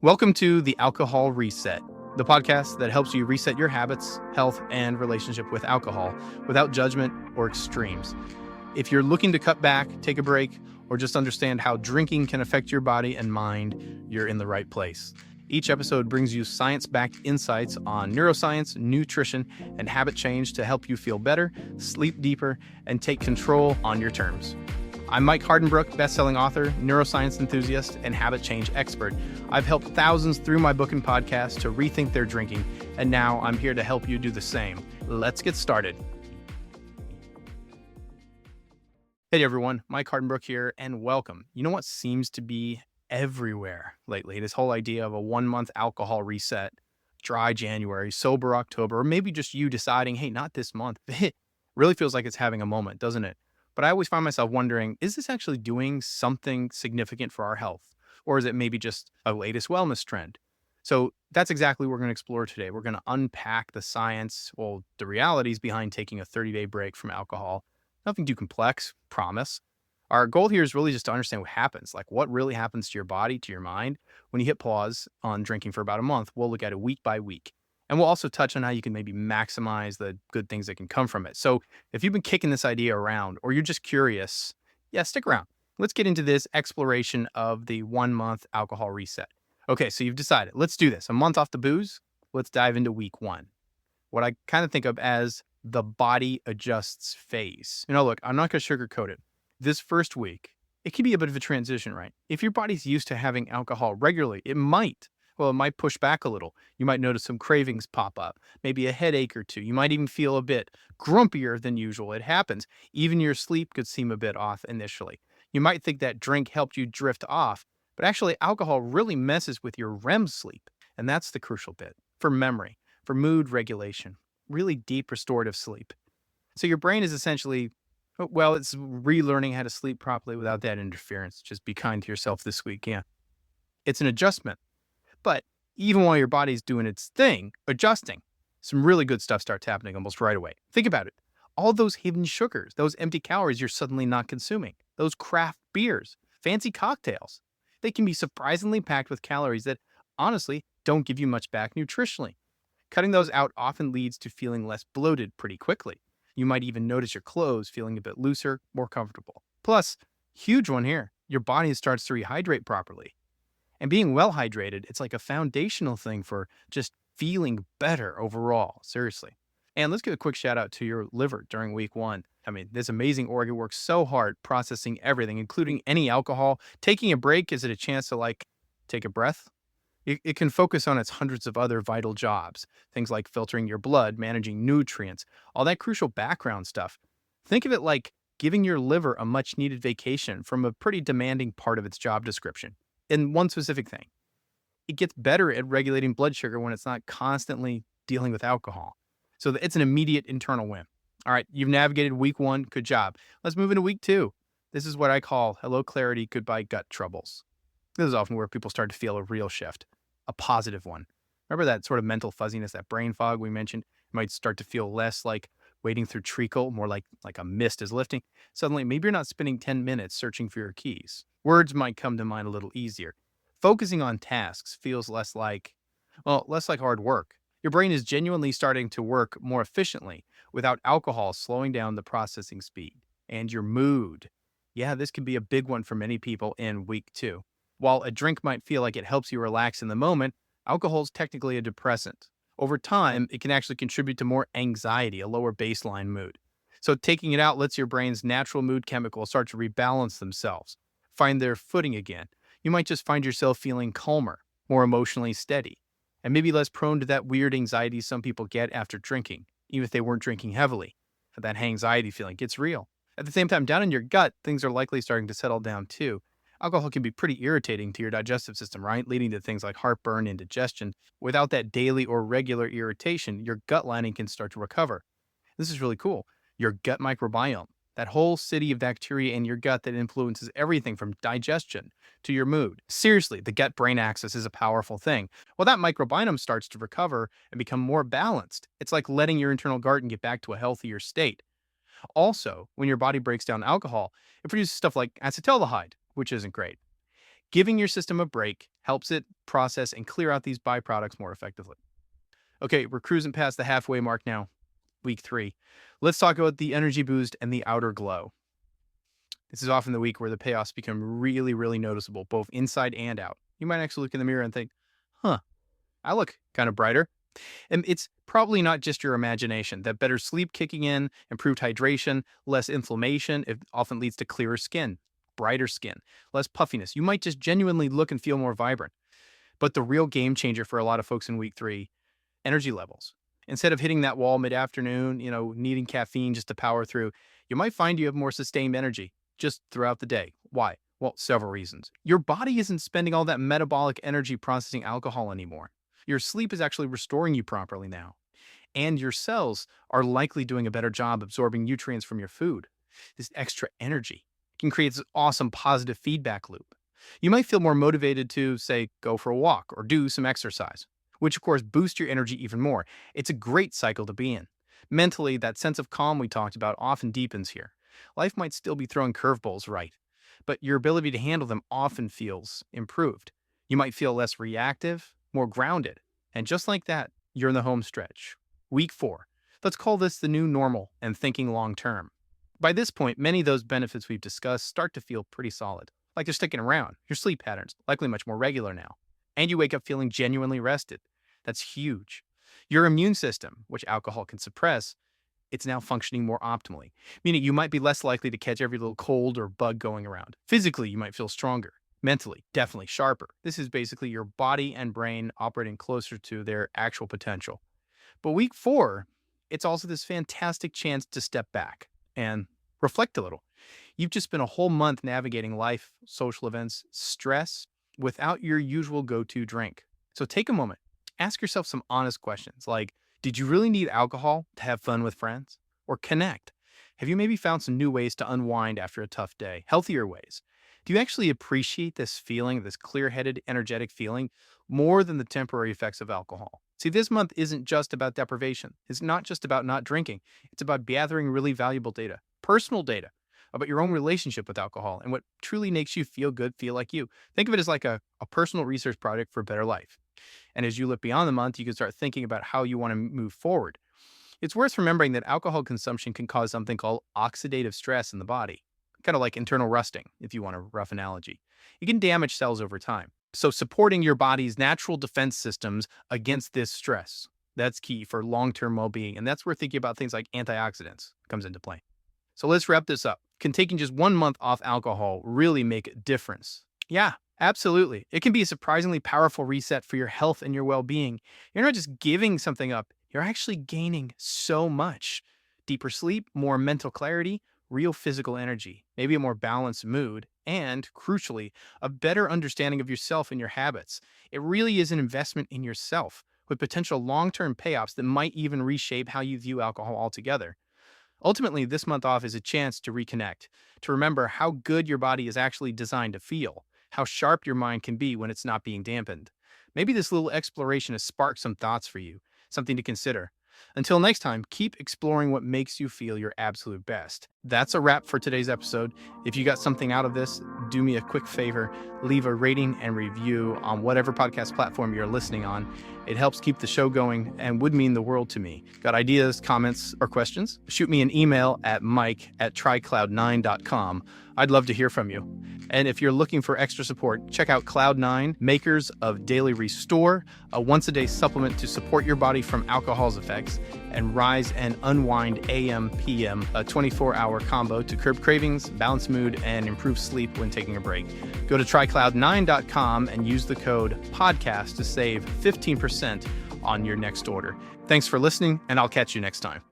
Welcome to the Alcohol Reset, the podcast that helps you reset your habits, health, and relationship with alcohol without judgment or extremes. If you're looking to cut back, take a break, or just understand how drinking can affect your body and mind, you're in the right place. Each episode brings you science-backed insights on neuroscience, nutrition, and habit change to help you feel better, sleep deeper, and take control on your terms. I'm Mike Hardenbrook, bestselling author, neuroscience enthusiast, and habit change expert. I've helped thousands through my book and podcast to rethink their drinking, and now I'm here to help you do the same. Let's get started. Hey everyone, Mike Hardenbrook here, and welcome. You know what seems to be everywhere lately? This whole idea of a 1-month alcohol reset, dry January, sober October, or maybe just you deciding, hey, not this month. It really feels like it's having a moment, doesn't it? But I always find myself wondering, is this actually doing something significant for our health? Or is it maybe just a latest wellness trend? So that's exactly what we're going to explore today. We're going to unpack the science, the realities behind taking a 30-day break from alcohol. Nothing too complex, promise. Our goal here is really just to understand what happens, like what really happens to your body, to your mind, when you hit pause on drinking for about a month. We'll look at it week by week. And we'll also touch on how you can maybe maximize the good things that can come from it. So if you've been kicking this idea around or you're just curious, stick around. Let's get into this exploration of the 1-month alcohol reset. Okay, so you've decided, let's do this. A month off the booze. Let's dive into week 1. What I kind of think of as the body adjusts phase. Look, I'm not going to sugarcoat it. This first week, it can be a bit of a transition, right? If your body's used to having alcohol regularly, it might push back a little. You might notice some cravings pop up, maybe a headache or two. You might even feel a bit grumpier than usual. It happens. Even your sleep could seem a bit off initially. You might think that drink helped you drift off, but actually alcohol really messes with your REM sleep. And that's the crucial bit for memory, for mood regulation, really deep restorative sleep. So your brain is essentially, it's relearning how to sleep properly without that interference. Just be kind to yourself this week. Yeah. It's an adjustment. But even while your body's doing its thing, adjusting, some really good stuff starts happening almost right away. Think about it. All those hidden sugars, those empty calories you're suddenly not consuming, those craft beers, fancy cocktails, they can be surprisingly packed with calories that honestly don't give you much back nutritionally. Cutting those out often leads to feeling less bloated pretty quickly. You might even notice your clothes feeling a bit looser, more comfortable. Plus, huge one here, your body starts to rehydrate properly. And being well hydrated, it's like a foundational thing for just feeling better overall, seriously. And let's give a quick shout out to your liver during week 1. This amazing organ works so hard processing everything, including any alcohol. Taking a break, is it a chance to take a breath? It can focus on its hundreds of other vital jobs, things like filtering your blood, managing nutrients, all that crucial background stuff. Think of it like giving your liver a much needed vacation from a pretty demanding part of its job description. In one specific thing, it gets better at regulating blood sugar when it's not constantly dealing with alcohol. So it's an immediate internal win. All right, you've navigated week 1. Good job. Let's move into week 2. This is what I call hello clarity, goodbye gut troubles. This is often where people start to feel a real shift, a positive one. Remember that sort of mental fuzziness, that brain fog we mentioned? You might start to feel less like wading through treacle, more like a mist is lifting. Suddenly, maybe you're not spending 10 minutes searching for your keys. Words might come to mind a little easier. Focusing on tasks feels less like hard work. Your brain is genuinely starting to work more efficiently without alcohol slowing down the processing speed. And your mood. Yeah, this can be a big one for many people in week 2. While a drink might feel like it helps you relax in the moment, alcohol is technically a depressant. Over time, it can actually contribute to more anxiety, a lower baseline mood. So taking it out lets your brain's natural mood chemicals start to rebalance themselves, find their footing again. You might just find yourself feeling calmer, more emotionally steady, and maybe less prone to that weird anxiety some people get after drinking, even if they weren't drinking heavily. That anxiety feeling gets real. At the same time, down in your gut, things are likely starting to settle down too. Alcohol can be pretty irritating to your digestive system, right? Leading to things like heartburn, indigestion. Without that daily or regular irritation, your gut lining can start to recover. This is really cool. Your gut microbiome, that whole city of bacteria in your gut that influences everything from digestion to your mood. Seriously, the gut-brain axis is a powerful thing. Well, that microbiome starts to recover and become more balanced. It's like letting your internal garden get back to a healthier state. Also, when your body breaks down alcohol, it produces stuff like acetaldehyde, which isn't great. Giving your system a break helps it process and clear out these byproducts more effectively. Okay, we're cruising past the halfway mark now, week 3. Let's talk about the energy boost and the outer glow. This is often the week where the payoffs become really, really noticeable, both inside and out. You might actually look in the mirror and think, I look kind of brighter. And it's probably not just your imagination. That better sleep kicking in, improved hydration, less inflammation, it often leads to clearer skin, brighter skin, less puffiness. You might just genuinely look and feel more vibrant. But the real game changer for a lot of folks in week 3, energy levels. Instead of hitting that wall mid-afternoon, needing caffeine just to power through, you might find you have more sustained energy just throughout the day. Why? Well, several reasons. Your body isn't spending all that metabolic energy processing alcohol anymore. Your sleep is actually restoring you properly now. And your cells are likely doing a better job absorbing nutrients from your food. This extra energy can create this awesome positive feedback loop. You might feel more motivated to, say, go for a walk or do some exercise, which of course boosts your energy even more. It's a great cycle to be in. Mentally, that sense of calm we talked about often deepens here. Life might still be throwing curveballs, right? But your ability to handle them often feels improved. You might feel less reactive, more grounded. And just like that, you're in the home stretch. Week 4. Let's call this the new normal and thinking long term. By this point, many of those benefits we've discussed start to feel pretty solid. Like they're sticking around. Your sleep patterns, likely much more regular now. And you wake up feeling genuinely rested. That's huge. Your immune system, which alcohol can suppress, it's now functioning more optimally, meaning you might be less likely to catch every little cold or bug going around. Physically, you might feel stronger. Mentally, definitely sharper. This is basically your body and brain operating closer to their actual potential. But week 4, it's also this fantastic chance to step back and reflect a little. You've just spent a whole month navigating life, social events, stress without your usual go-to drink. So take a moment. Ask yourself some honest questions like, did you really need alcohol to have fun with friends? Or connect? Have you maybe found some new ways to unwind after a tough day? Healthier ways? Do you actually appreciate this feeling, this clear-headed, energetic feeling, more than the temporary effects of alcohol? See, this month isn't just about deprivation. It's not just about not drinking. It's about gathering really valuable data, personal data, about your own relationship with alcohol and what truly makes you feel good, feel like you. Think of it as like a personal research project for a better life. And as you look beyond the month, you can start thinking about how you want to move forward. It's worth remembering that alcohol consumption can cause something called oxidative stress in the body, kind of like internal rusting, if you want a rough analogy. It can damage cells over time. So supporting your body's natural defense systems against this stress, that's key for long-term well-being. And that's where thinking about things like antioxidants comes into play. So let's wrap this up. Can taking just 1 month off alcohol really make a difference? Yeah, absolutely. It can be a surprisingly powerful reset for your health and your well-being. You're not just giving something up, you're actually gaining so much. Deeper sleep, more mental clarity, real physical energy, maybe a more balanced mood, and, crucially, a better understanding of yourself and your habits. It really is an investment in yourself with potential long-term payoffs that might even reshape how you view alcohol altogether. Ultimately, this month off is a chance to reconnect, to remember how good your body is actually designed to feel, how sharp your mind can be when it's not being dampened. Maybe this little exploration has sparked some thoughts for you, something to consider. Until next time, keep exploring what makes you feel your absolute best. That's a wrap for today's episode. If you got something out of this, do me a quick favor, leave a rating and review on whatever podcast platform you're listening on. It helps keep the show going and would mean the world to me. Got ideas, comments, or questions? Shoot me an email at mike@trycloud9.com. I'd love to hear from you. And if you're looking for extra support, check out Cloud9, makers of Daily Restore, a once-a-day supplement to support your body from alcohol's effects, and Rise and Unwind AM/PM, a 24-hour combo to curb cravings, balance mood, and improve sleep when taking a break. Go to trycloud9.com and use the code PODCAST to save 15% on your next order. Thanks for listening, and I'll catch you next time.